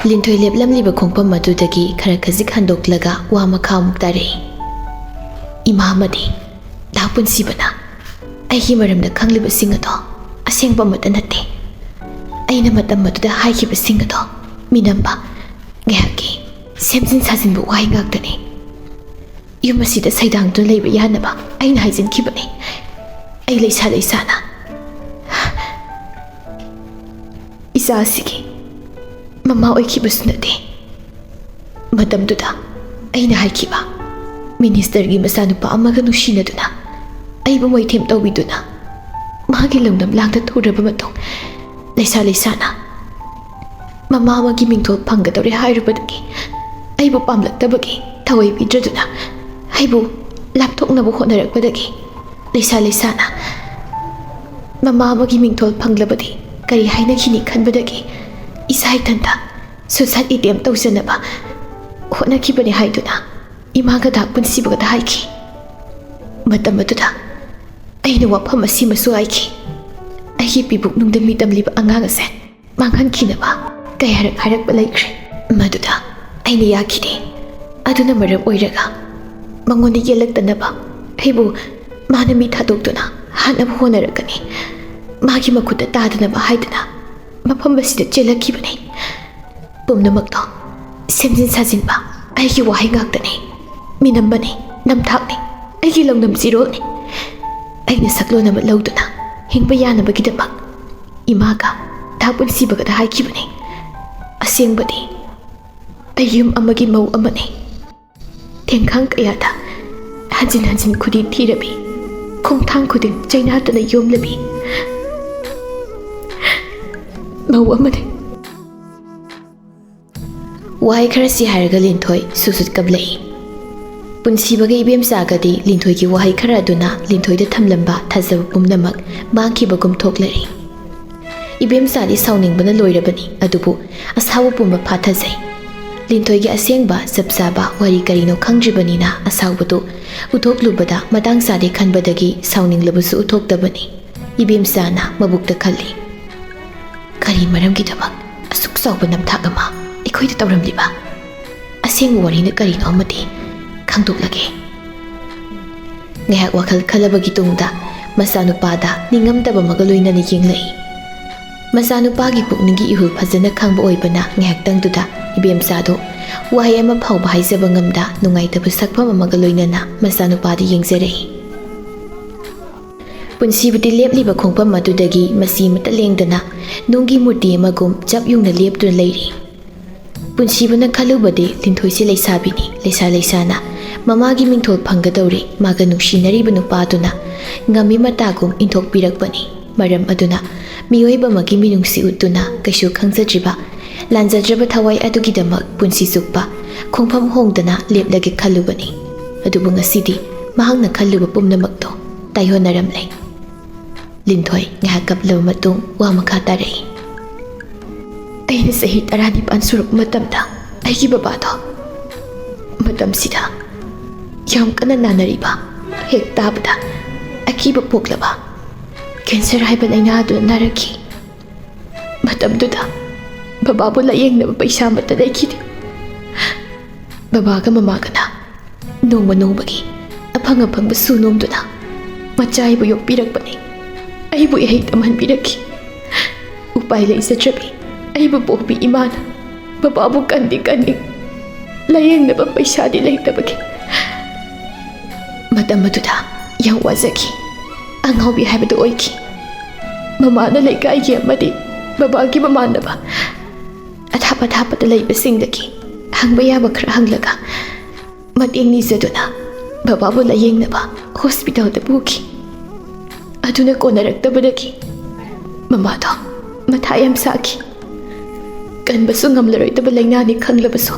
Linthoi leplamliba khongpam madudagi khara khajik handoklaga wa makha muk tare. Ima amadi dapunsibana aigi maramda khangliba sing ado asengba mata natte. Aina matam maduda haikiba sing ado minamba ngehaki semjin sajinba wai ngaktani. Yumasida saidangdun leiba yanaba aina haijin kibani. Ai leisana isa asigi mama oikibasu nate. Matamduda aina haikiba Ministergi masanupa amaga nushinaduna aiba moithem tawbiduna magi longdam langda thuraba matong leisana mama amagi mingthol phangadore hairubadagi aibu pamlaktabagi thawai bidraduna aibu lapthoknabu honarakpadagi leisana mama amagi mingthol phanglabadi kari haina khini khanbadagi isai thanta suicide attempt tawjanaba honakibani haiduna Imaga da punsibaga da haiki matam aduda aina wafam asi masu aiki aigi pibuk nungda mitam liba angang ase manghan kinaba kayarak harak balaikre maduda aina yakide aduna maram oiraga mangoni yelaktanaba aibu mana mi thadokduna hanab honarakani magi makuta tadanaba haiduna mafam basida chelakibani pumnamakto semjin sajinba aigi wahai ngaktani Minambani, namthakni, aigi longnam zirolni. Aina saklonaba lawduna, hingba yanaba gidamak. Imaga, thakpun sibaga da haikibani. Asengbadi, ayum amagi mau amani. Tengkhang kayata, hanjin khudin thirabi. Khongthang khudin chainatana yomlabi. Mau amani. Wai khara si haraga linthoi susut kablai. Punsibaga ibemsagadi linthoi ki wahai khara aduna linthoi da thamlamba thajab pumnamak mangkiba gum thoklari. Ibemsadi sauningbana loirabani adubu asawu pumba phathajai. Linthoi gi asengba sabsaba wari karino khangjibanina asawbudu uthoklubada matang sade khanbadagi sauninglabusu uthoktabani. Ibemsana mabukta khalli. Kari maramgi dabak asuk sawba namthagama ikhoida tawramliba. Aseng warina karino amati Kangduk lagi. Ngehak wakal kalabagi tungda masanupada ningamdaba magaloyna ni jinglai. Masanupagi pukningi ihul phajana khangba oibana ngehak tangduda ibemsado wahai ama phawba haijaba ngamda nungaitaba sakpham magaloyna na masanupadi yengjarei. Punsibudi lepliba khongpam madudagi masi mata lengdana nungi murti amagum chap yungna leptuna leiri. Punsibana khalubadi linthoisi leisabini leisana Mamagi mingthol phangadawri maga nungsinariba nupaduna ngami matagum inthokpirakpani maram aduna miyoiba magi minungsi utuna kaisu khangjajiba lanjadraba thawai adugidamak punsi sukpa khongpham hongdana leplage khalubani adubu ngasidi mahangna khalluba pumnamakto taihonaram lei linthoi ngahak kaplaba matung wa makha tarei aina sahi 12 suruk matamda aigi babado matamsida Yam kana nanariba hek tabda akiba poklaba cancer haiba laina adu naraki matamduda bababu layengna paisa mata daikide babaga mamagana nongba aphanga phangba sunomduna machaibu yokpirakpani aibu ehit amanbiraki upai leisatrabi aibu pokpi imana bababu kandi layengna paisa di leitabaki Matam maduda yang wazaki angaubi haibadu oiki mamana leikai gi amadi babagi mamana ba athapa da leiba singdaki hangba yaba khra hanglaga mateng ni zaduna bababu layengna ba hospital da buki aduna konaraktabadaki mamado mathayam saki kanbasu ngamlaroitaba laina ni khanglabasu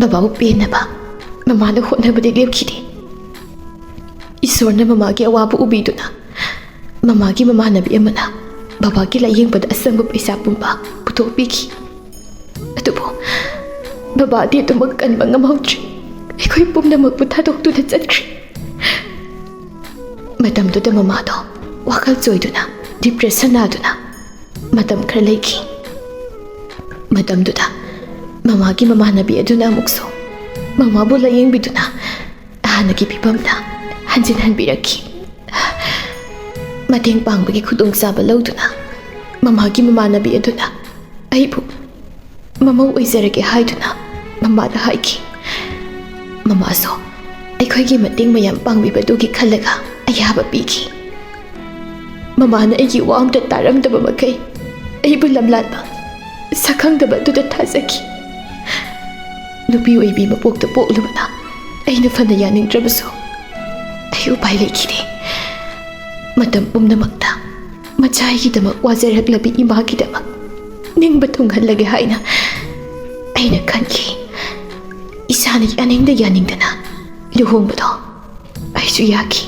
bababu pena ba mamana hotnabadi lepkhidi Isorna mamagi awabu ubiduna mamagi mamanabi amana babagi layengpada asangba paisa pumba putopiki adubo babadi tumakkan bangamawtri ikoi pumnamak puthadokduna chatkri matamduda mamado wakal joiduna depression aduna matam khara leiki matamduda ꯃꯃꯥꯒꯤ ꯃꯃꯥꯟꯅꯕꯤ ꯑꯗꯨꯅ ꯑꯃꯨꯛꯁꯨ ꯃꯃꯥꯕꯨ ꯂꯥꯌꯦꯡꯕꯤꯗꯨꯅ ꯍꯥꯟꯅꯒꯤ ꯐꯤꯕꯝꯗ ꯍꯟꯖꯤꯟꯍꯟꯕꯤꯔꯛꯈꯤ꯫ ꯃꯇꯦꯡ ꯄꯥꯡꯕꯒꯤ ꯈꯨꯗꯣꯡꯆꯥꯕ ꯂꯧꯗꯨꯅ ꯃꯃꯥꯒꯤ ꯃꯃꯥꯟꯅꯕꯤ ꯑꯗꯨꯅ ꯑꯩꯕꯨ ꯃꯃꯧ ꯑꯣꯏꯖꯔꯒꯦ ꯍꯥꯏꯗꯨꯅ ꯃꯃꯥꯗ ꯍꯥꯏꯈꯤ꯫ ꯃꯃꯥꯁꯨ ꯑꯩꯈꯣꯏꯒꯤ ꯃꯇꯦꯡ ꯃꯌꯥꯝ ꯄꯥꯡꯕꯤꯕꯗꯨꯒꯤ ꯈꯜꯂꯒ ꯑꯌꯥꯕ ꯄꯤꯈꯤ꯫ ꯃꯃꯥꯅ ꯑꯩꯒꯤ ꯋꯥ ꯑꯝꯇ ꯇꯥꯔꯝꯗꯕ ꯃꯈꯩ ꯑꯩꯕꯨ ꯂꯝꯂꯥꯟꯕ ꯁꯛꯈꯪꯗꯕ ꯑꯗꯨꯗ ꯊꯥꯖꯈꯤ꯫ ꯅꯨꯄꯤ ꯑꯣꯏꯕꯤ ꯃꯄꯣꯛꯇ ꯄꯣꯛꯂꯨꯕꯅ ꯑꯩꯅ ꯐꯅ ꯌꯥꯅꯤꯡꯗ꯭ꯔꯕꯁꯨ ꯑꯩ ꯎꯄꯥꯏ ꯂꯩꯈꯤꯗꯦ꯫ ꯃꯇꯝ ꯄꯨꯝꯅꯃꯛꯇ ꯃꯆꯥꯒꯤꯗꯃꯛ ꯋꯥꯖꯔꯛꯂꯕꯤ ꯏꯃꯥꯒꯤꯗꯃꯛ ꯅꯤꯡꯕ ꯊꯨꯡꯍꯜꯂꯒꯦ ꯍꯥꯏꯅ ꯑꯩꯅ ꯈꯟꯈꯤ꯫ ꯏꯁꯥꯅ ꯌꯥꯅꯤꯡꯗꯅ ꯂꯨꯍꯣꯡꯕꯗꯣ ꯑꯩꯁꯨ ꯌꯥꯈꯤ꯫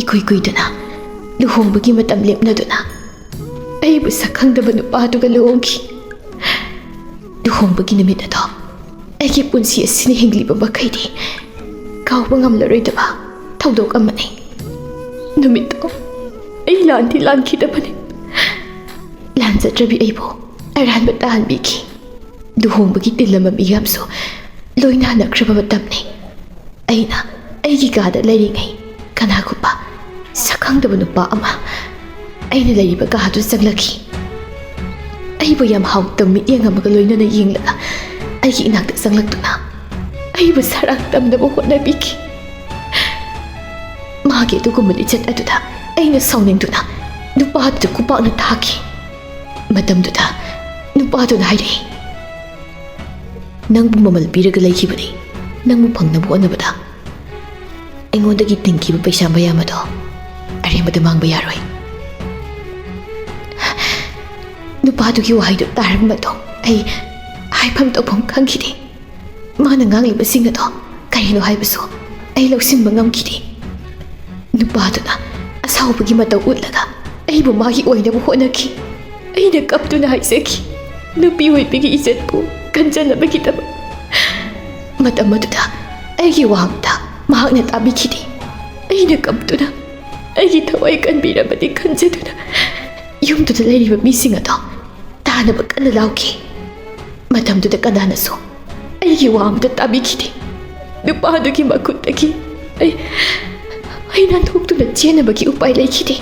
ꯏꯀꯨꯏ ꯀꯨꯏꯗꯅ ꯂꯨꯍꯣꯡꯕꯒꯤ ꯃꯇꯝ ꯂꯦꯞꯅꯗꯨꯅ ꯑꯩꯕꯨ ꯁꯛꯈꯪꯗꯕ ꯅꯨꯄꯥꯗꯨꯒ ꯂꯨꯍꯣꯡꯈꯤ꯫ ꯂꯨꯍꯣꯡꯕꯒꯤ ꯅꯨꯃꯤꯠ ꯑꯗꯣ ꯑꯩꯒꯤ ꯄꯨꯟꯁꯤ ꯑꯁꯤꯅ ꯍꯤꯡꯂꯤꯕ ꯃꯈꯩꯗꯤ ꯀꯥꯎꯕ ꯉꯝꯂꯔꯣꯏꯗꯕ ꯊꯧꯗꯣꯛ ꯑꯃꯅꯤ꯫ ꯅꯨꯃꯤꯠꯇꯣ ꯑꯩ ꯂꯥꯟꯗꯤ ꯂꯥꯟꯈꯤꯗꯕꯅꯤ꯫ ꯂꯥꯟꯖꯗ꯭ꯔꯕꯤ ꯑꯩꯕꯨ ꯑꯔꯥꯟꯕ ꯇꯥꯍꯟꯕꯤꯈꯤ꯫ ꯂꯨꯍꯣꯡꯕꯒꯤ ꯇꯤꯜꯂꯝꯕ ꯃꯤꯌꯥꯝꯁꯨ ꯂꯣꯏꯅ ꯍꯟꯅꯈ꯭ꯔꯕ ꯃꯇꯝꯅꯤ꯫ ꯑꯩꯅ ꯑꯩꯒꯤ ꯀꯥꯗ ꯂꯩꯔꯤꯉꯩ ꯀꯅꯥꯒꯨꯝꯕ ꯁꯛꯈꯪꯗꯕ ꯅꯨꯄꯥ ꯑꯃ ꯑꯩꯅ ꯂꯩꯔꯤꯕ ꯀꯥꯗꯨ ꯆꯪꯂꯛꯈꯤ꯫ ꯑꯩꯕꯨ ꯌꯥꯝ ꯍꯥꯎꯇꯕ ꯃꯤꯠꯌꯦꯡ ꯑꯃꯒ ꯂꯣꯏꯅꯅ ꯌꯦꯡꯂꯒ ꯑꯩꯒꯤ ꯏꯅꯥꯛꯇ ꯆꯪꯂꯛꯇꯨꯅ ꯑꯩꯕꯨ ꯁꯔꯥꯛ ꯇꯝꯅꯕ ꯍꯣꯠꯅꯕꯤꯈꯤ꯫ ꯃꯥꯒꯤ ꯑꯗꯨꯒꯨꯝꯕ ꯂꯤꯆꯠ ꯑꯗꯨꯗ ꯑꯩꯅ ꯁꯥꯎꯅꯤꯡꯗꯨꯅ ꯅꯨꯄꯥꯗꯨꯗ ꯈꯨꯄꯥꯛꯅ ꯊꯥꯈꯤ꯫ ꯃꯇꯝꯗꯨꯗ ꯅꯨꯄꯥꯗꯨꯅ ꯍꯥꯏꯔꯛꯏ, "ꯅꯪꯕꯨ ꯃꯃꯜ ꯄꯤꯔꯒ ꯂꯩꯈꯤꯕꯅꯤ꯫ ꯅꯪꯕꯨ ꯐꯪꯅꯕ ꯍꯣꯠꯅꯕꯗ ꯑꯩꯉꯣꯟꯗꯒꯤ ꯇꯤꯡꯈꯤꯕ ꯄꯩꯁꯥ ꯃꯌꯥꯝ ꯑꯗꯣ ꯑꯔꯦꯝꯕꯗ ꯃꯥꯡꯕ ꯌꯥꯔꯣꯏ." ꯅꯨꯄꯥꯗꯨꯒꯤ ꯋꯥꯍꯩꯗꯨ ꯇꯥꯔꯕ ꯃꯇꯨꯡ ꯑꯩ ꯍꯥꯏꯐꯝ ꯇꯧꯐꯝ ꯈꯪꯈꯤꯗꯦ꯫ ꯃꯥꯅ ꯉꯥꯡꯂꯤꯕꯁꯤꯡ ꯑꯗꯣ ꯀꯔꯤꯅꯣ ꯍꯥꯏꯕꯁꯨ ꯑꯩ ꯂꯧꯁꯤꯟꯕ ꯉꯝꯈꯤꯗꯦ꯫ ꯅꯨꯄꯥꯗꯨꯅ ꯑꯁꯥꯎꯕꯒꯤ ꯃꯇꯧ ꯎꯠꯂꯒ ꯑꯩꯕꯨ ꯃꯥꯒꯤ ꯑꯣꯏꯅꯕ ꯍꯣꯠꯅꯈꯤ꯫ ꯑꯩꯅ ꯀꯞꯇꯨꯅ ꯍꯥꯏꯖꯈꯤ, ꯅꯨꯄꯤ ꯑꯣꯏꯕꯒꯤ ꯏꯖꯠꯄꯨ ꯀꯟꯖꯅꯕꯒꯤꯗꯃꯛ꯫ ꯃꯇꯝ ꯑꯗꯨꯗ ꯑꯩꯒꯤ ꯋꯥ ꯑꯃꯇ ꯃꯍꯥꯛꯅ ꯇꯥꯕꯤꯈꯤꯗꯦ꯫ ꯑꯩꯅ ꯀꯞꯇꯨꯅ ꯑꯩꯒꯤ ꯊꯋꯥꯏ ꯀꯟꯕꯤꯔꯕꯗꯤ ꯈꯟꯖꯗꯨꯅ ꯌꯨꯝꯗꯨꯗ ꯂꯩꯔꯤꯕ ꯃꯤꯁꯤꯡ ꯑꯗꯣ ꯇꯥꯅꯕ ꯀꯟꯅ ꯂꯥꯎꯈꯤ꯫ ꯃꯇꯝꯗꯨꯗ ꯀꯅꯥꯅꯁꯨ ꯑꯩꯒꯤ ꯋꯥ ꯑꯃꯇ ꯇꯥꯕꯤꯈꯤꯗꯦ꯫ ꯅꯨꯄꯥꯗꯨꯒꯤ ꯃꯈꯨꯠꯇꯒꯤ ꯑꯩ ꯅꯥꯟꯊꯣꯛꯇꯨꯅ ꯆꯦꯟꯅꯕꯒꯤ ꯎꯄꯥꯏ ꯂꯩꯈꯤꯗꯦ꯫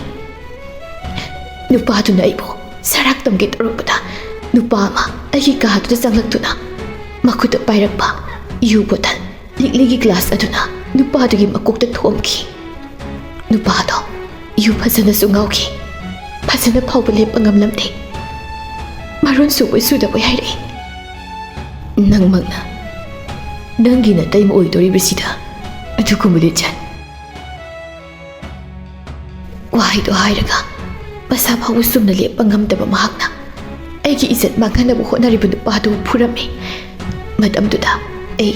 ꯅꯨꯄꯥꯗꯨꯅ ꯑꯩꯕꯨ ꯁꯔꯥꯛ ꯇꯝꯒꯦ ꯇꯧꯔꯛꯄꯗ ꯅꯨꯄꯥ ꯑꯃ ꯑꯩꯒꯤ ꯀꯥꯗꯨꯗ ꯆꯪꯂꯛꯇꯨꯅ ꯃꯈꯨꯠꯇ ꯄꯥꯏꯔꯛꯄ ꯌꯨ ꯕꯣꯇꯜ ꯂꯤꯛꯂꯤꯒꯤ ꯒ꯭ꯂꯥꯁ ꯑꯗꯨꯅ ꯅꯨꯄꯥꯗꯨꯒꯤ ꯃꯀꯣꯛꯇ ꯊꯣꯝꯈꯤ꯫ ꯅꯨꯄꯥꯗꯣ ꯌꯨ ꯐꯖꯅꯁꯨ ꯉꯥꯎꯈꯤ꯫ ꯐꯖꯅ ꯐꯥꯎꯕ ꯂꯦꯞꯄ ꯉꯝꯂꯝꯗꯦ꯫ ꯃꯔꯣꯟ ꯁꯨꯕꯣꯏ ꯁꯨꯗꯕꯣꯏ ꯍꯥꯏꯔꯛꯏ, "ꯅꯪꯃꯛꯅ ꯅꯪꯒꯤ ꯅꯇꯩꯃ ꯑꯣꯏꯗꯣꯔꯤꯕꯁꯤꯗ ꯑꯗꯨꯒꯨꯝꯕ ꯂꯤꯆꯠ." ꯋꯥꯍꯩꯗꯣ ꯍꯥꯏꯔꯒ ꯃꯁꯥ ꯐꯥꯎꯕ ꯆꯨꯝꯅ ꯂꯦꯞꯄ ꯉꯝꯗꯕ ꯃꯍꯥꯛꯅ ꯑꯩꯒꯤ ꯏꯖꯠ ꯃꯥꯡꯍꯟꯅꯕ ꯍꯣꯠꯅꯔꯤꯕ ꯅꯨꯄꯥꯗꯨ ꯐꯨꯔꯝꯃꯤ꯫ ꯃꯇꯝꯗꯨꯗ ꯑꯩ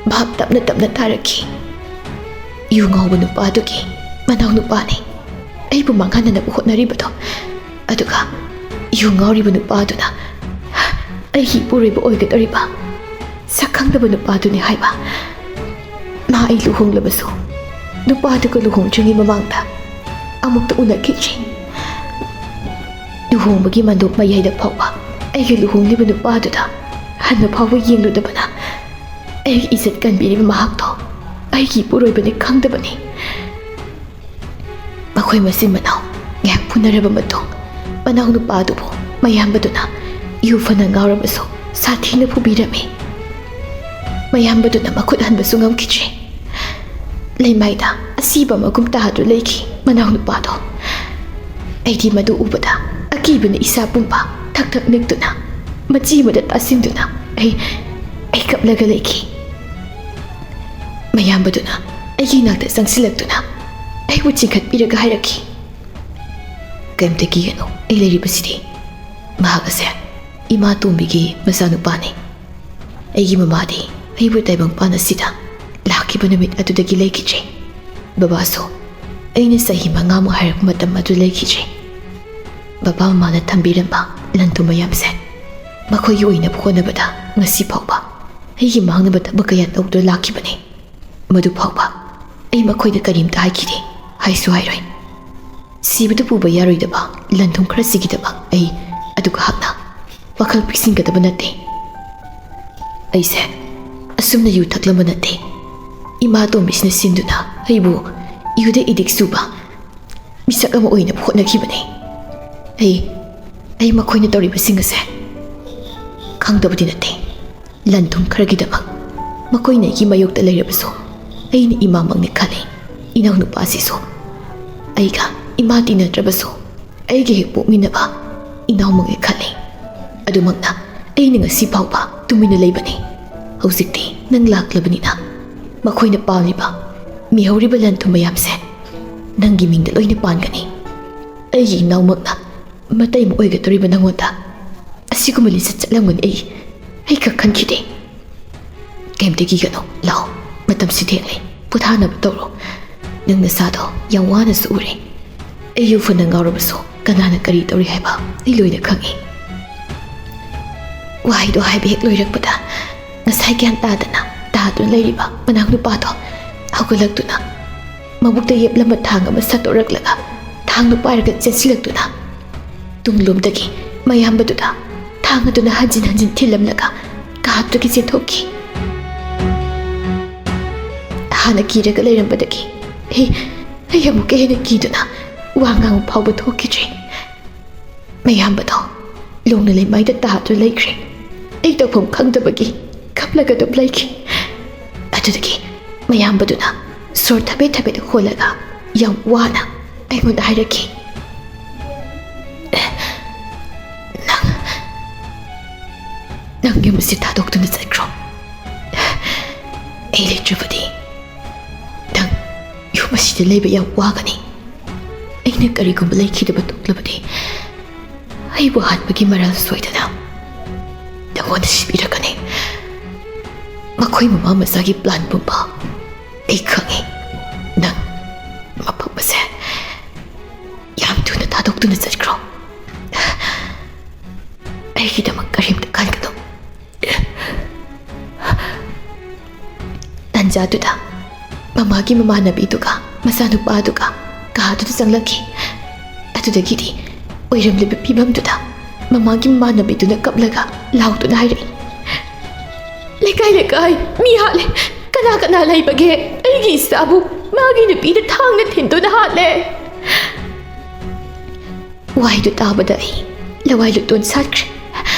ꯚꯥꯞ ꯇꯞꯅ ꯇꯥꯔꯛꯈꯤ꯫ ꯌꯨ ꯉꯥꯎꯕ ꯅꯨꯄꯥꯗꯨꯒꯤ ꯃꯅꯥꯎ ꯅꯨꯄꯥꯅꯤ ꯑꯩꯕꯨ ꯃꯥꯡꯍꯟꯅꯅꯕ ꯍꯣꯠꯅꯔꯤꯕꯗꯣ꯫ ꯑꯗꯨꯒ ꯌꯨ ꯉꯥꯎꯔꯤꯕ ꯅꯨꯄꯥꯗꯨꯅ ꯑꯩꯒꯤ ꯏꯄꯨꯔꯣꯏꯕ ꯑꯣꯏꯒꯗꯧꯔꯤꯕ ꯁꯛꯈꯪꯗꯕ ꯅꯨꯄꯥꯗꯨꯅꯤ ꯍꯥꯏꯕ꯫ ꯃꯥ ꯑꯩ ꯂꯨꯍꯣꯡꯂꯕꯁꯨ ꯅꯨꯄꯥꯗꯨꯒ ꯂꯨꯍꯣꯡꯗ꯭ꯔꯤꯉꯩ ꯃꯃꯥꯡꯗ ꯑꯃꯨꯛꯇ ꯎꯅꯈꯤꯗ꯭ꯔꯤ꯫ ꯂꯨꯍꯣꯡꯕꯒꯤ ꯃꯟꯗꯣꯞ ꯃꯌꯥꯏꯗ ꯐꯥꯎꯕ ꯑꯩꯒ ꯂꯨꯍꯣꯡꯂꯤꯕ ꯅꯨꯄꯥꯗꯨꯗ ꯍꯟꯅ ꯐꯥꯎꯕ ꯌꯦꯡꯂꯨꯗꯕꯅ ꯑꯩꯒꯤ ꯏꯖꯠ ꯀꯟꯕꯤꯔꯤꯕ ꯃꯍꯥꯛꯇꯣ ꯑꯩꯒꯤ ꯏꯄꯨꯔꯣꯏꯕꯅꯤ ꯈꯪꯗꯕꯅꯤ꯫ ꯃꯈꯣꯏ ꯃꯆꯤꯟ ꯃꯅꯥꯎ ꯉꯥꯏꯍꯥꯛ ꯐꯨꯅꯔꯕ ꯃꯇꯨꯡ ꯃꯅꯥꯎ ꯅꯨꯄꯥꯗꯨꯕꯨ ꯃꯌꯥꯝꯕꯗꯨꯅ ꯌꯨ ꯐꯅ ꯉꯥꯎꯔꯕꯁꯨ ꯁꯥꯊꯤꯅ ꯐꯨꯕꯤꯔꯝꯃꯤ꯫ ꯃꯌꯥꯝꯕꯗꯨꯅ ꯃꯈꯨꯠ ꯍꯟꯕꯁꯨ ꯉꯝꯈꯤꯗ꯭ꯔꯦ꯫ ꯂꯩꯃꯥꯏꯗ ꯑꯁꯤꯕ ꯃꯒꯨꯝ ꯇꯥꯗꯨꯅ ꯂꯩꯈꯤ ꯃꯅꯥꯎ ꯅꯨꯄꯥꯗꯣ꯫ ꯑꯩꯗꯤ ꯃꯗꯨ ꯎꯕꯗ ꯑꯀꯤꯕꯅ ꯏꯁꯥ ꯄꯨꯝꯕ ꯊꯛ ꯊꯛ ꯅꯤꯛꯇꯨꯅ ꯃꯆꯤ ꯑꯃꯗ ꯇꯥꯁꯤꯟꯗꯨꯅ ꯑꯩ ꯀꯞꯂꯒ ꯂꯩꯈꯤ꯫ ꯃꯌꯥꯝꯕꯗꯨꯅ ꯑꯩꯒꯤ ꯏꯅꯥꯛꯇ ꯆꯪꯁꯤꯜꯂꯛꯇꯨꯅ ꯑꯩꯕꯨ ꯆꯤꯡꯈꯠꯄꯤꯔꯒ ꯍꯥꯏꯔꯛꯈꯤ, "ꯀꯩꯝꯇ ꯀꯤꯒꯅꯨ, ꯑꯩ ꯂꯩꯔꯤꯕꯁꯤꯗꯤ꯫ ꯃꯍꯥꯛ ꯑꯁꯦ ꯏꯃꯥ ꯇꯣꯝꯕꯤꯒꯤ ꯃꯆꯥꯅꯨꯄꯥꯅꯤ꯫ ꯑꯩꯒꯤ ꯃꯃꯥꯗꯤ ꯑꯩꯕꯨ ꯇꯥꯏꯕꯪꯄꯥꯟ ꯑꯁꯤꯗ ꯂꯥꯛꯈꯤꯕ ꯅꯨꯃꯤꯠ ꯑꯗꯨꯗꯒꯤ ꯂꯩꯈꯤꯗ꯭ꯔꯦ꯫ ꯕꯕꯥꯁꯨ ꯑꯩꯅ ꯆꯍꯤ 5 ꯍꯥꯏꯔꯛꯄ ꯃꯇꯝ ꯑꯗꯨ ꯂꯩꯈꯤꯗ꯭ꯔꯦ꯫ ꯕꯕꯥ ꯃꯃꯥꯅ ꯊꯝꯕꯤꯔꯝꯕ ꯂꯟ ꯊꯨꯝ ꯃꯌꯥꯝꯁꯦ ꯃꯈꯣꯏꯒꯤ ꯑꯣꯏꯅꯕ ꯍꯣꯠꯅꯕꯗ ꯉꯁꯤ ꯐꯥꯎꯕ ꯑꯩꯒꯤ ꯃꯥꯡꯅꯕ ꯊꯕꯛ ꯀꯌꯥ ꯇꯧꯗꯨꯅ ꯂꯥꯛꯈꯤꯕꯅꯤ꯫ ꯃꯗꯨ ꯐꯥꯎꯕ ꯑꯩ ꯃꯈꯣꯏꯗ ꯀꯔꯤꯝꯇ ꯍꯥꯏꯈꯤꯗꯦ, ꯍꯥꯏꯁꯨ ꯍꯥꯏꯔꯣꯏ꯫ ꯁꯤꯕꯗ ꯄꯨꯕ ꯌꯥꯔꯣꯏꯗꯕ ꯂꯟ ꯊꯨꯝ ꯈꯔꯁꯤꯒꯤꯗꯃꯛ ꯑꯩ ꯑꯗꯨꯒ ꯍꯛꯅ ꯋꯥꯈꯜ ꯄꯤꯛꯁꯤꯟꯒꯗꯕ ꯅꯠꯇꯦ꯫ ꯑꯩꯁꯦ ꯑꯁꯨꯝꯅ ꯌꯨ ꯊꯛꯂꯝꯕ ꯅꯠꯇꯦ ꯏꯃꯥ ꯇꯣꯝꯕꯤꯁꯤꯅ ꯁꯤꯟꯗꯨꯅ ꯑꯩꯕꯨ ꯌꯨꯗ ꯏꯗꯤꯛ ꯆꯨꯕ ꯃꯤꯁꯛ ꯑꯃ ꯑꯣꯏꯅ ꯍꯣꯠꯅꯈꯤꯕꯅꯤ ꯑꯩ ꯃꯈꯣꯏꯅ ꯇꯧꯔꯤꯕꯁꯤꯡ ꯑꯁꯦ ꯈꯪꯗꯕꯗꯤ ꯅꯠꯇꯦ ꯂꯟ ꯊꯨꯝ ꯈꯔꯒꯤꯗꯃꯛ ꯃꯈꯣꯏꯅ ꯑꯩꯒꯤ ꯃꯥꯌꯣꯛꯇ ꯂꯩꯔꯕꯁꯨ ꯑꯩꯅ ꯏꯃꯥꯃꯛꯅꯤ ꯈꯜꯂꯤ ꯏꯅꯥꯎꯅꯨꯄꯥꯁꯤꯁꯨ ꯑꯩꯒ ꯏꯃꯥ ꯇꯤꯟꯅꯗ꯭ꯔꯕꯁꯨ ꯑꯩꯒ ꯍꯦꯛ ꯄꯣꯛꯃꯤꯟꯅꯕ ꯏꯅꯥꯎꯃꯛꯅꯤ ꯈꯜꯂꯤ ꯑꯗꯨꯃꯛꯅ ꯑꯩꯅ ꯉꯁꯤ ꯐꯥꯎꯕ ꯇꯨꯃꯤꯟꯅ ꯂꯩꯕꯅꯤ ꯍꯧꯖꯤꯛꯇꯤ ꯅꯪ ꯂꯥꯛꯂꯕꯅꯤꯅ ꯃꯈꯣꯏꯅ ꯄꯥꯝꯂꯤꯕ ꯃꯤꯍꯧꯔꯤꯕ ꯂꯟ ꯊꯨꯝ ꯃꯌꯥꯝꯁꯦ ꯅꯪꯒꯤ ꯃꯤꯡꯗ ꯂꯣꯏꯅ ꯄꯥꯟꯒꯅꯤ ꯑꯩꯒꯤ ꯏꯅꯥꯎꯃꯛꯅ ꯃꯇꯩ ꯑꯃ ꯑꯣꯏꯒꯗꯧꯔꯤꯕ ꯅꯪꯉꯣꯟꯗ ꯑꯁꯤꯒꯨꯝꯕ ꯂꯤꯆꯠ ꯆꯠꯂꯝꯒꯅꯤ ꯑꯩ ꯈꯛ ꯈꯟꯈꯤꯗꯦ ꯀꯩꯝꯇ ꯀꯤꯒꯅꯨ ꯂꯥꯛꯑꯣ ꯃꯇꯝꯁꯤ ꯊꯦꯡꯂꯦ ꯄꯣꯊꯥꯅꯕ ꯇꯧꯔꯣ ꯅꯪ ꯅꯁꯥꯗꯣ ꯌꯥꯝ ꯋꯥꯅꯁꯨ ꯎꯔꯦ ꯑꯩ ꯌꯨ ꯐꯅ ꯉꯥꯎꯔꯕꯁꯨ ꯀꯅꯥꯅ ꯀꯔꯤ ꯇꯧꯔꯤ ꯍꯥꯏꯕ ꯑꯩ ꯂꯣꯏꯅ ꯈꯪꯉꯤ ꯋꯥꯍꯩꯗꯣ ꯍꯥꯏꯕ ꯍꯦꯛ ꯂꯣꯏꯔꯛꯄꯗ ꯉꯁꯥꯏ ꯒ꯭ꯌꯥꯟ ꯇꯥꯗꯨꯅ ꯂꯩꯔꯤꯕ ꯃꯅꯥꯎ ꯅꯨꯄꯥꯗꯣ ꯍꯧꯒꯠꯂꯛꯇꯨꯅ ꯃꯕꯨꯛꯇ ꯌꯦꯞꯂꯝꯕ ꯊꯥꯡ ꯑꯃ ꯁꯠꯇꯣꯔꯛꯂꯒ ꯊꯥꯡꯗꯨ ꯄꯥꯏꯔꯒ ꯆꯦꯟꯁꯤꯜꯂꯛꯇꯨꯅ ꯇꯨꯡꯂꯣꯝꯗꯒꯤ ꯃꯌꯥꯝꯕꯗꯨꯗ ꯊꯥꯡ ꯑꯗꯨꯅ ꯍꯟꯖꯤꯟ ꯍꯟꯖꯤꯟ ꯊꯤꯜꯂꯝꯂꯒ ꯀꯥꯞꯇꯨꯒꯤ ꯆꯦꯟꯊꯣꯛꯈꯤ ꯍꯥꯟꯅ ꯀꯤꯔꯒ ꯂꯩꯔꯝꯕꯗꯒꯤ ꯑꯩ ꯑꯃꯨꯛꯀ ꯍꯦꯟꯅ ꯀꯤꯗꯨꯅ ꯋꯥ ꯉꯥꯡꯕ ꯐꯥꯎꯕ ꯊꯣꯛꯈꯤꯗ꯭ꯔꯦ ꯃꯌꯥꯝꯕꯗꯣ ꯂꯣꯡꯅ ꯂꯩꯃꯥꯏꯗ ꯇꯥꯗꯨꯅ ꯂꯩꯈ꯭ꯔꯦ ꯑꯩ ꯇꯧꯐꯝ ꯈꯪꯗꯕꯒꯤ ꯀꯞꯂꯒ ꯑꯗꯨꯝ ꯂꯩꯈꯤ ꯑꯗꯨꯗꯒꯤ ꯃꯌꯥꯝꯕꯗꯨꯅ ꯁꯣꯔ ꯊꯕꯦꯠ ꯊꯕꯦꯠ ꯍꯣꯜꯂꯒ ꯌꯥꯝ ꯋꯥꯅ ꯑꯩꯉꯣꯟꯗ ꯍꯥꯏꯔꯛꯈꯤ ꯅꯪ ꯌꯨꯝ ꯑꯁꯤ ꯊꯥꯗꯣꯛꯇꯨꯅ ꯆꯠꯈ꯭ꯔꯣ ꯑꯩ ꯂꯩꯇ꯭ꯔꯕꯗꯤ ꯅꯪ ꯌꯨꯝ ꯑꯁꯤꯗ ꯂꯩꯕ ꯌꯥꯝ ꯋꯥꯒꯅꯤ ꯑꯩꯅ ꯀꯔꯤꯒꯨꯝꯕ ꯂꯩꯈꯤꯗꯕ ꯊꯣꯛꯂꯕꯗꯤ ꯑꯩꯕꯨ ꯍꯥꯠꯄꯒꯤ ꯃꯔꯥꯜ ꯁꯣꯏꯗꯅ ꯅꯪꯉꯣꯟꯗ ꯁꯤꯕꯤꯔꯛꯀꯅꯤ ꯃꯈꯣꯏ ꯃꯃꯥ ꯃꯆꯥꯒꯤ ꯄ꯭ꯂꯥꯟ ꯄꯨꯝꯕ ꯑꯩ ꯈꯪꯉꯤ ꯅꯪ ꯃꯐꯝ ꯑꯁꯦ ꯌꯥꯝ ꯊꯨꯅ ꯊꯥꯗꯣꯛꯇꯨꯅ ꯆꯠꯈ꯭ꯔꯣ ꯑꯩꯒꯤꯗꯃꯛ ꯀꯔꯤꯝꯇ ꯈꯟꯒꯅꯨ ꯇꯟꯖꯥꯗꯨꯗ ꯃꯃꯥꯒꯤ ꯃꯃꯥꯟꯅꯕꯤꯗꯨꯒ ꯃꯆꯥꯅꯨꯄꯥꯗꯨꯒ ꯀꯥꯗꯨꯗ ꯆꯪꯂꯛꯈꯤ ꯑꯗꯨꯗꯒꯤꯗꯤ ꯑꯣꯏꯔꯝꯂꯤꯕ ꯐꯤꯕꯝꯗꯨꯗ ꯃꯃꯥꯒꯤ ꯃꯃꯥꯟꯅꯕꯤꯗꯨꯅ ꯀꯞꯂꯒ ꯂꯥꯎꯗꯨꯅ ꯍꯥꯏꯔꯛꯏ ꯂꯩꯀꯥꯏ ꯃꯤ ꯍꯥꯠꯂꯦ ꯀꯅꯥ ꯂꯩꯕꯒꯦ ꯑꯩꯒꯤ ꯏꯆꯥꯕꯨ ꯃꯥꯒꯤ ꯅꯨꯄꯤꯗ ꯊꯥꯡꯅ ꯊꯤꯟꯗꯨꯅ ꯍꯥꯠꯂꯦ ꯋꯥꯍꯩꯗꯨ ꯇꯥꯕꯗ ꯑꯩ ꯂꯋꯥꯏ ꯂꯨꯇꯣꯟ ꯁꯥꯠꯈ꯭ꯔꯦ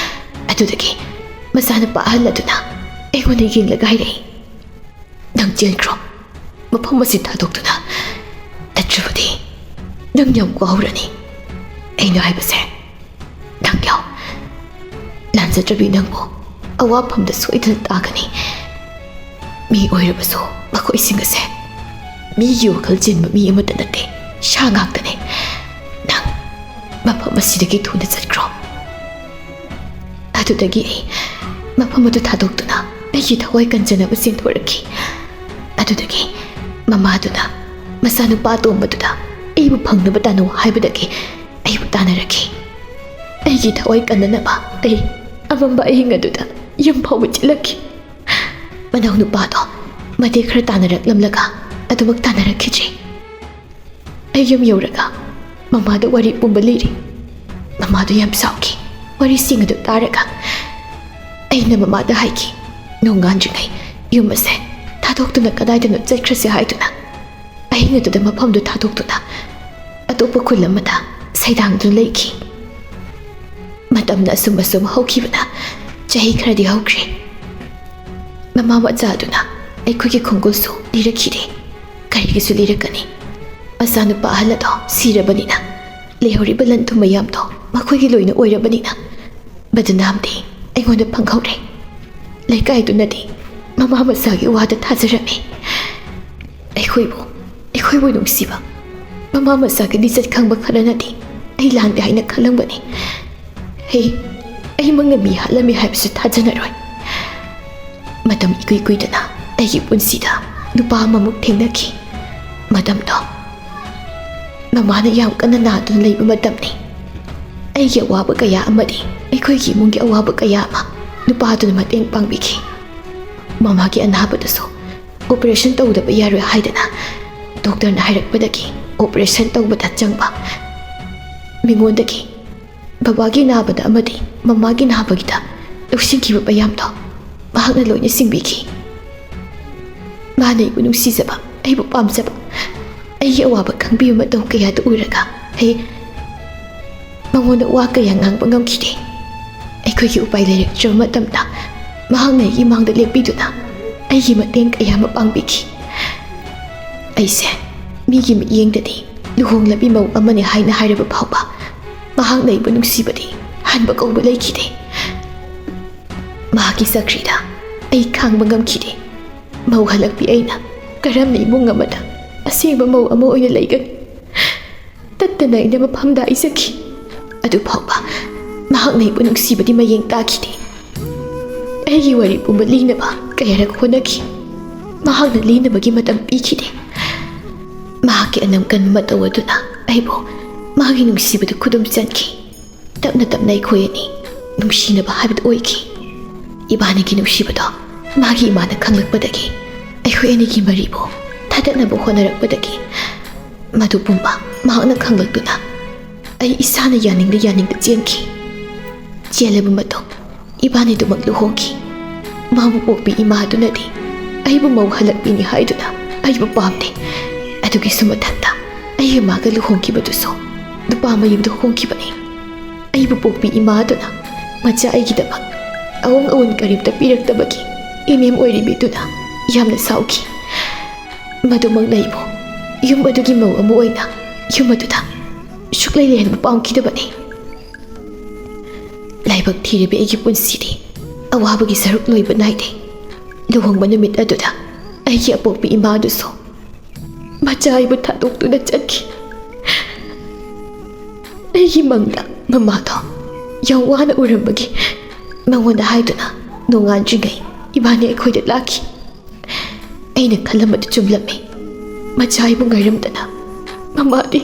ꯑꯗꯨꯗꯒꯤ ꯃꯆꯥꯅꯨꯄꯥ ꯑꯍꯜ ꯑꯗꯨꯅ ꯑꯩꯉꯣꯟꯗ ꯌꯦꯡꯂꯒ ꯍꯥꯏꯔꯛꯏ ꯅꯪ ꯆꯦꯟꯈ꯭ꯔꯣ ꯃꯐꯝ ꯑꯁꯤ ꯊꯥꯗꯣꯛꯇꯨꯅ ꯅꯠꯇ꯭ꯔꯕꯗꯤ ꯅꯪ ꯌꯥꯝ ꯋꯥꯍꯧꯔꯅꯤ ꯑꯩꯅ ꯍꯥꯏꯕꯁꯦ ꯅꯪ ꯌꯥꯎ ꯂꯥꯟꯖꯗ꯭ꯔꯕꯤ ꯅꯪꯕꯨ ꯑꯋꯥꯐꯝꯗ ꯁꯣꯏꯗꯅ ꯇꯥꯒꯅꯤ ꯃꯤ ꯑꯣꯏꯔꯕꯁꯨ ꯃꯈꯣꯏꯁꯤꯡ ꯑꯁꯦ ꯃꯤꯒꯤ ꯋꯥꯈꯜ ꯆꯦꯟꯕ ꯃꯤ ꯑꯃꯠꯇ ꯅꯠꯇꯦ ꯁꯥ ꯉꯥꯛꯇꯅꯤ ꯅꯪ ꯃꯐꯝ ꯑꯁꯤꯗꯒꯤ ꯊꯨꯅ ꯆꯠꯈ꯭ꯔꯣ ꯑꯗꯨꯗꯒꯤ ꯑꯩ ꯃꯐꯝ ꯑꯗꯨ ꯊꯥꯗꯣꯛꯇꯨꯅ ꯑꯩꯒꯤ ꯊꯋꯥꯏ ꯀꯟꯖꯅꯕ ꯆꯦꯟꯊꯣꯔꯛꯈꯤ ꯑꯗꯨꯗꯒꯤ ꯃꯃꯥꯗꯨꯅ ꯃꯆꯥꯅꯨꯄꯥ ꯑꯇꯣꯝꯕꯗꯨꯗ ꯑꯩꯕꯨ ꯐꯪꯅꯕ ꯇꯥꯅꯧ ꯍꯥꯏꯕꯗꯒꯤ ꯑꯩꯕꯨ ꯇꯥꯟꯅꯔꯛꯈꯤ ꯑꯩꯒꯤ ꯊꯋꯥꯏ ꯀꯟꯅꯅꯕ ꯑꯩ ꯑꯃꯝꯕ ꯑꯍꯤꯡ ꯑꯗꯨꯗ ꯌꯨꯝ ꯐꯥꯎꯕ ꯆꯦꯜꯂꯛꯈꯤ ꯃꯅꯥꯎ ꯅꯨꯄꯥꯗꯣ ꯃꯇꯦꯛ ꯈꯔ ꯇꯥꯟꯅꯔꯛꯂꯝꯂꯒ ꯑꯗꯨꯃꯛ ꯇꯥꯟꯅꯔꯛꯈꯤꯗ꯭ꯔꯤ ꯑꯩ ꯌꯨꯝ ꯌꯧꯔꯒ ꯃꯃꯥꯗ ꯋꯥꯔꯤ ꯄꯨꯝꯕ ꯂꯤꯔꯤ ꯃꯃꯥꯗꯣ ꯌꯥꯝ ꯁꯥꯎꯈꯤ ꯋꯥꯔꯤꯁꯤꯡ ꯑꯗꯨ ꯇꯥꯔꯒ ꯑꯩꯅ ꯃꯃꯥꯗ ꯍꯥꯏꯈꯤ ꯅꯣꯡꯉꯥꯟꯗ꯭ꯔꯤꯉꯩ ꯌꯨꯝ ꯑꯁꯦ ꯊꯥꯗꯣꯛꯇꯨꯅ ꯀꯗꯥꯏꯗꯅꯣ ꯆꯠꯈ꯭ꯔꯁꯦ ꯍꯥꯏꯗꯨꯅ ꯑꯍꯤꯡ ꯑꯗꯨꯗ ꯃꯐꯝꯗꯨ ꯊꯥꯗꯣꯛꯇꯨꯅ ꯑꯇꯣꯞꯄ ꯈꯨꯜ ꯑꯃꯗ ꯁꯩꯗꯥꯡꯗꯨꯅ ꯂꯩꯈꯤ ꯃꯇꯝꯅ ꯑꯁꯨꯝ ꯍꯧꯈꯤꯕꯅ ꯆꯍꯤ ꯈꯔꯗꯤ ꯍꯧꯈ꯭ꯔꯦ ꯃꯃꯥ ꯃꯆꯥꯗꯨꯅ ꯑꯩꯈꯣꯏꯒꯤ ꯈꯣꯡꯒꯨꯜꯁꯨ ꯂꯤꯔꯛꯈꯤꯗꯦ ꯀꯔꯤꯒꯤꯁꯨ ꯂꯤꯔꯛꯀꯅꯤ ꯃꯆꯥꯅꯨꯄꯥ ꯑꯍꯜ ꯑꯗꯣ ꯁꯤꯔꯕꯅꯤꯅ ꯂꯩꯍꯧꯔꯤꯕ ꯂꯟ ꯊꯨꯝ ꯃꯌꯥꯝꯗꯣ ꯃꯈꯣꯏꯒꯤ ꯂꯣꯏꯅ ꯑꯣꯏꯔꯕꯅꯤꯅ ꯕꯗꯅꯥꯝꯗꯤ ꯑꯩꯉꯣꯟꯗ ꯐꯪꯍꯧꯔꯦ ꯂꯩꯀꯥꯏꯗꯨꯅꯗꯤ ꯃꯃꯥ ꯃꯆꯥꯒꯤ ꯋꯥꯗ ꯊꯥꯖꯔꯝꯃꯤ ꯑꯩꯈꯣꯏꯕꯨ ꯅꯨꯡꯁꯤꯕ ꯃꯃꯥ ꯃꯆꯥꯒꯤ ꯂꯤꯆꯠ ꯈꯪꯕ ꯈꯔꯅꯗꯤ ꯑꯩ ꯂꯥꯟꯗꯦ ꯍꯥꯏꯅ ꯈꯜꯂꯝꯒꯅꯤ ꯑꯩꯃꯛꯅ ꯃꯤ ꯍꯥꯠꯂꯝꯃꯤ ꯍꯥꯏꯕꯁꯨ ꯊꯥꯖꯅꯔꯣꯏ ꯃꯇꯝ ꯏꯀꯨꯏ ꯀꯨꯏꯗꯅ ꯑꯩꯒꯤ ꯄꯨꯟꯁꯤꯗ ꯅꯨꯄꯥ ꯑꯃꯃꯨꯛ ꯊꯦꯡꯅꯈꯤ ꯃꯇꯝꯗꯣ ꯃꯃꯥꯅ ꯌꯥꯝ ꯀꯟꯅ ꯅꯥꯗꯨꯅ ꯂꯩꯕ ꯃꯇꯝꯅꯤ ꯑꯩꯒꯤ ꯑꯋꯥꯕ ꯀꯌꯥ ꯑꯃꯗꯤ ꯑꯩꯈꯣꯏꯒꯤ ꯏꯃꯨꯡꯒꯤ ꯑꯋꯥꯕ ꯀꯌꯥ ꯑꯃ ꯅꯨꯄꯥꯗꯨꯅ ꯃꯇꯦꯡ ꯄꯥꯡꯕꯤꯈꯤ ꯃꯃꯥꯒꯤ ꯑꯅꯥꯕꯗꯁꯨ ꯑꯣꯄꯔꯦꯁꯟ ꯇꯧꯗꯕ ꯌꯥꯔꯣꯏ ꯍꯥꯏꯗꯅ ꯗꯣꯛꯇꯔꯅ ꯍꯥꯏꯔꯛꯄꯗꯒꯤ ꯑꯣꯄꯔꯦꯁꯟ ꯇꯧꯕꯗ ꯆꯪꯕ ꯃꯤꯉꯣꯟꯗꯒꯤ ꯕꯕꯥꯒꯤ ꯅꯥꯕꯗ ꯑꯃꯗꯤ ꯃꯃꯥꯒꯤ ꯅꯥꯕꯒꯤꯗ ꯂꯧꯁꯤꯟꯈꯤꯕ ꯃꯌꯥꯝꯗꯣ mahakna loina singbiki. Mana ibu nungsizaba, aibu pamzaba. Ai awaba khangbiyu matau kaya tu uraga. Ai mangona wa kaya ngangba ngamkide. Aikhoi upai leiraktraba matamda mahakna igi mangda lepiduna aigi mateng kaya mapangbiki. Aise migi miyengdadi luhonglabi mau amane haina hairaba phauba mahakna ibu nungsibadi hanba kauba leikide. Mahaki sakrida ai khangba ngamkide. Mau halakpi aina karamna imung amada asengba mau amo oina leigani. Tattana ina mafamda isaki. Adu phauba mahakna ibu nungsibadi mayeng takide. Aigi wari pumba linaba kayarak honaki. Mahakna linabagi matam pikide. Mahaki anam kan mataw aduna aibo mahagi nungsibada kudum chanki. Tapna tapna ikhoyani nungsinaba haibad oiki. Ibanagi nungsibada magi imana khanglakpadagi aikhoi anigi maribo thadatnaba honarakpadagi madu pumba mahakna khanglakduna ai isana yaningda chenki. Chelaba matong ibani dumak luhongki. Mabu pokpi ima adunadi aibu mau halakpini haiduna aibu pamde. Adugi sumatanda ai maga luhongki baduso dupa mayumda hongkibani. Aibu pokpi ima aduna macha aigidaba awang karimta piraktabagi imem oiribiduna yamna sauki. Madumang naibo yum adugi mau amu oina yum aduda shuklai lehenba pamkidabani. Laibak thiribe aigi punsidi awabagi saruk loiba naide. Luhongba numit aduda aigi apokpi ima aduso macha aibu thadokduna chatki. Aigi mangda mamado yam wana urambagi mangonda haiduna nonganjringai ibani aikhoida laki. Aina khalamadu chumlami macha aibu ngairamdana mamadi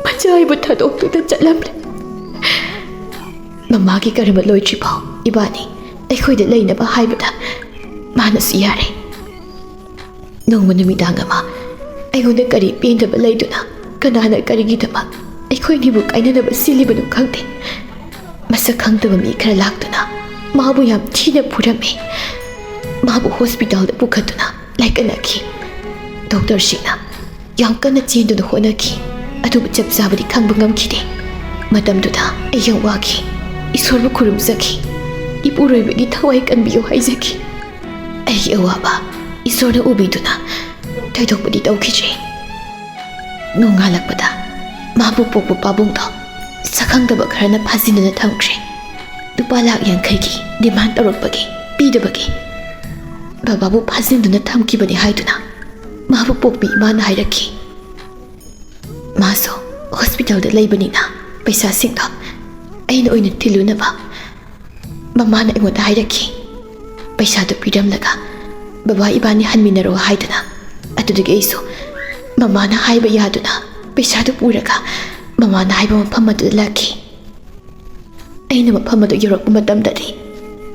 macha aibu thadokduna chatlamle. Mamagi karama loitri pao ibani aikhoida leinaba haibada manasu yare. Nongma numidang ama aigonda kari pendaba leiduna kanana karigidama aikhoi nibu kainanaba silibanu khangde. Masak khangdaba mi khara lakduna mabu yam thina phurame. Mabu hospital da pukhatuna laikanaki. Doctor singna yam kana chenduna honaki. Adubu chapsabadi khangba ngamkide. Matamduda ayang waki isorbu khurumzaki. Ipuroibagi thawai kanbiyo haizaki. Ai awaba isorna ubiduna thaidokpadi tawkhijre. Nongalakpada mabu pokpu pabungdo sakhangdaba kharana phajinuna thamkre. Lupa lakh yankhaigi demand tawrakpagi pidabagi bababu phajinduna thamkibani haiduna mabu pokpi imana hairaki. Maso hospital da leibanina paisa singdo aina oina thilunaba mamana aingoda hairaki. Paisa do piramlaga baba ibani hanminaro haiduna adudagi aiso mamana haiba yaduna paisa do puraga mamana haiba mafam adu laki. Aina mafam adu yorakpa matamdadi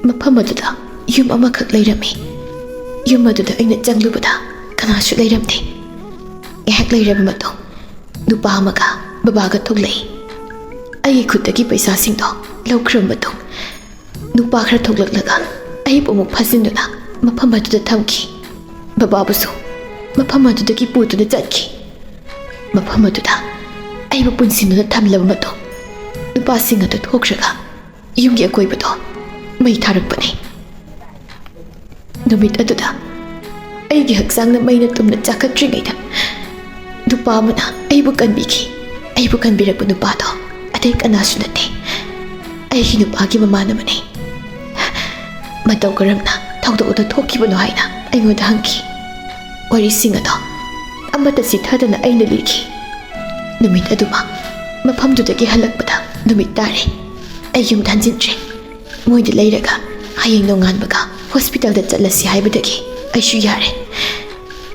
mafam aduda yum amakhak leirami. Yum aduda aina changlubada kanasu leiramde. Ngahak leiraba matong nupa amaga babaga thoglei. Ai khutagi paisa singdo laukhram matong nupa khara thoglaklaga ai pomuk phajinduna mafam aduda thamki. Bababusu mafam adudagi putuna chatki. Mafam aduda aibu punsinuna thamlaba matong nupa sing adu thokhraga yumgi akoibado mai tharakpani. Numit aduda aigi haksangna maina tumna chakatringaida nupa amana aibu kanbiki. Aibu kanbirakpa nupado atay kanasu nate aigi nupagi mamanamani. Mataw karamna thawdokda thokibano haina aingoda hangki. Wari singado amata sithadana aina liki. Numit aduma mafamdudagi halakpada numit tare. Ai yum thanjintre moida leiraga hayeng nonganbaga hospital da chatlasi haibadagi aishu yare.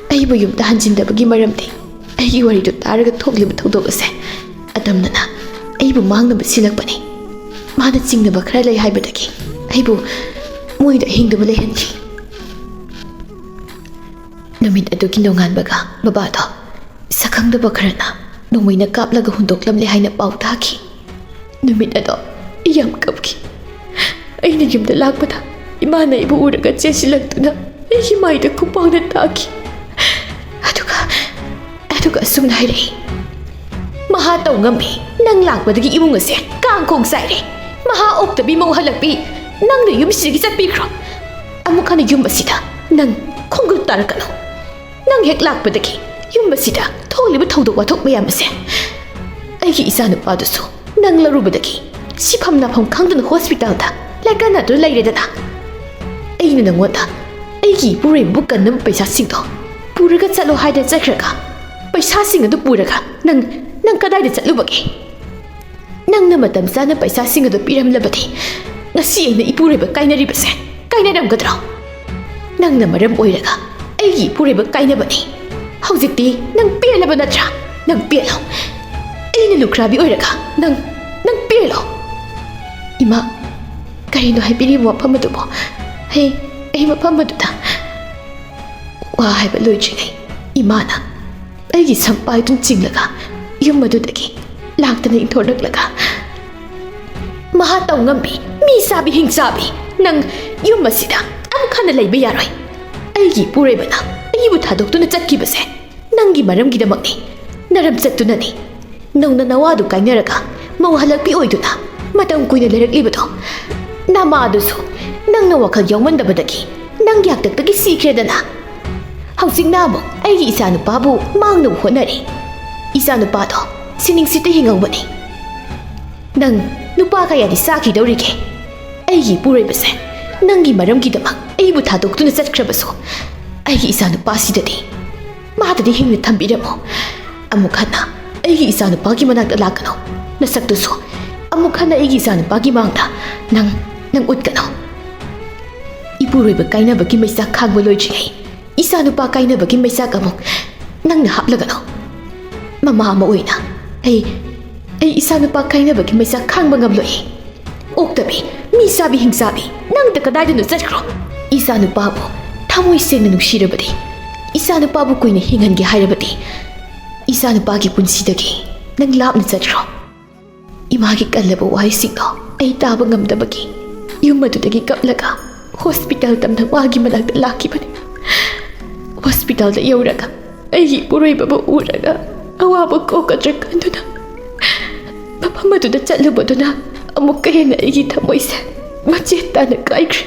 Aibu yum ta hanjindabagi maramdi aigi warido taraga thogliba thawdok ase adamnana aibu mangnaba silakpani. Mana chingnaba khara lei haibadagi aibu moida hingdaba leihanki. Numit adugi nonganbaga babado sakhangdaba kharana nongmaina kaplaga hundoklamle haina pau taki. Numit ado yam kapki. Aina yumda lakpada imana ibu uraga chesilakuna ai maida kupangna taki aduga sumna hairei maha tau ngambi nang lakpadagi imung ase kangkong saire maha oktabi mau halakpi nang na yum sigi chatpikro amukhana yum asida nang khongul tarakano nang hek lakpadagi yum asida tholiba thodok wathok mayam ase aigi isa nupa dusu nang larubadagi sifam nafam khangdana hospital da laikana do lairedana aina nangwada aigi pure bukan nam paisa singdo puraga chalo haida chakraga paisa sing adu puraga nang kadai da chalubagi nang na matam sana paisa sing adu piram labati ngasi aina ipureba kainari base kainaram gadra nang na maram oiraga aigi pureba kainabani haujikti nang pelaba natra nang pelo aina lukrabi oiraga nang pelo ima karino haipiri wafam adubo ai mafam aduda wa haiba loijringai imana aigi sampai tun chinglaga yum adudagi laktana inthordaklaga maha tau ngambi mi sabi hingsabi nang yum asida amkhana leiba yaroi aigi purebana aibu thadoktuna chatkibase nangi maramgidamakni naram chattunani nongna nawadu kainaraga mau halakpi oiduna matam kuina leraklibato nama adusu nangna wakal yawmandabadagi nang yaktaktagi sikredana hausing namo aigi isa nupabu mangna honari isa nupado sining sita hingawbani nang nupa kayadi saki daurige aigi purebase nangi maramgidamak aibu thadoktuna chatkrabasu aigi isa nupasidadi madadi hingna thambiramo amukhana aigi isa nupagi manakta lakano nasaktusu amukhana aigi isa nupagi mangda nang utkano ipuroiba kainabagi maisa khangba loijringai isa nupa kainabagi maisa kamuk nangna haplagano mama ama oina ai isa nupa kainabagi maisa khangba ngamloi oktabi mi sabi hingsabi nang ta kadai nu chatkro isa nupa bu thamoi sengna nuksirabadi isa nupa bu koina hingangi hairabadi isa nupa gi punsidagi nang lapna chatkro imagi kallaba wai singdo ai taba ngamdabagi yum adudagi kaplaga hospital tamna wagi manakta lakibani hospital da yauraga ai puroibaba uraga awaba kokatra kanduna mafam aduda chatlubaduna amukka hena aigi thamoise machetana kaikre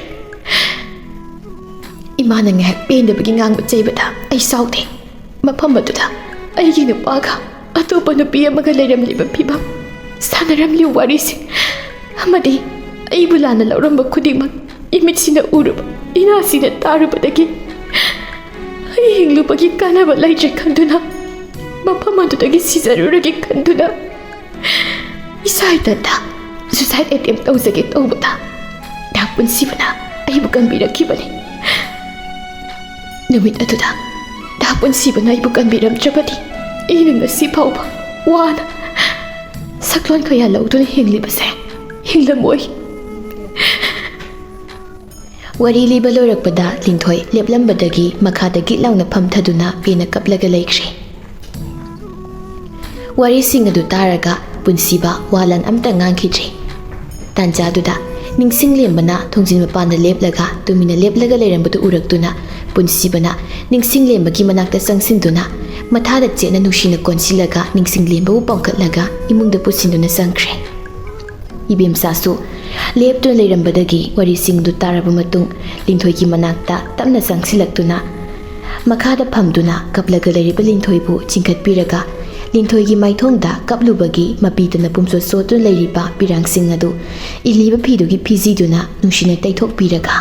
imana ngahak pendabagi ngangba chaibada ai saude mafam aduda aigi nupaga atopa nupi amaga leiramliba phibam sanaramli warising amadi aibu lana lauramba khudingmak imitsina uruba inasina tarubadagi ai hinglubagi kanaba laitre khanduna mafam adudagi sizaruragi khanduna isaitata suicide attempt tawzage tawbada da punsibana aibu kanbirakibani numit aduda da punsibana aibu kanbiramtrabadi ina ngasi phauba wana saklon kaya lauduna hinglibase hinglamoi wari liba lorakpada linthoi leplambadagi makhadagi launa phamthaduna pena kaplaga laikre wari singadu taraga punsiba walan amta ngangkhidre tanjaduda ningsing lembana thongjin mapanda leplaga tumina leplaga leirambadu uraktuna punsibana ningsing lembagi manakta sangsinduna mathada chena nushina konsilaga ningsing lembabu pangkatlaga imungda pusinduna sangkhre ibem sasu leptuna leirambadagi wari singdu taraba matung linthoi ki manakta tamna sangsilaktuna makhada phamduna kaplaga leiriba linthoi bu chingkhatpiraga linthoi ki maithongda kaplubagi mapitana pumso sotun leiriba pirang sing adu iliba phidu ki phiji duna nushina taithok piraga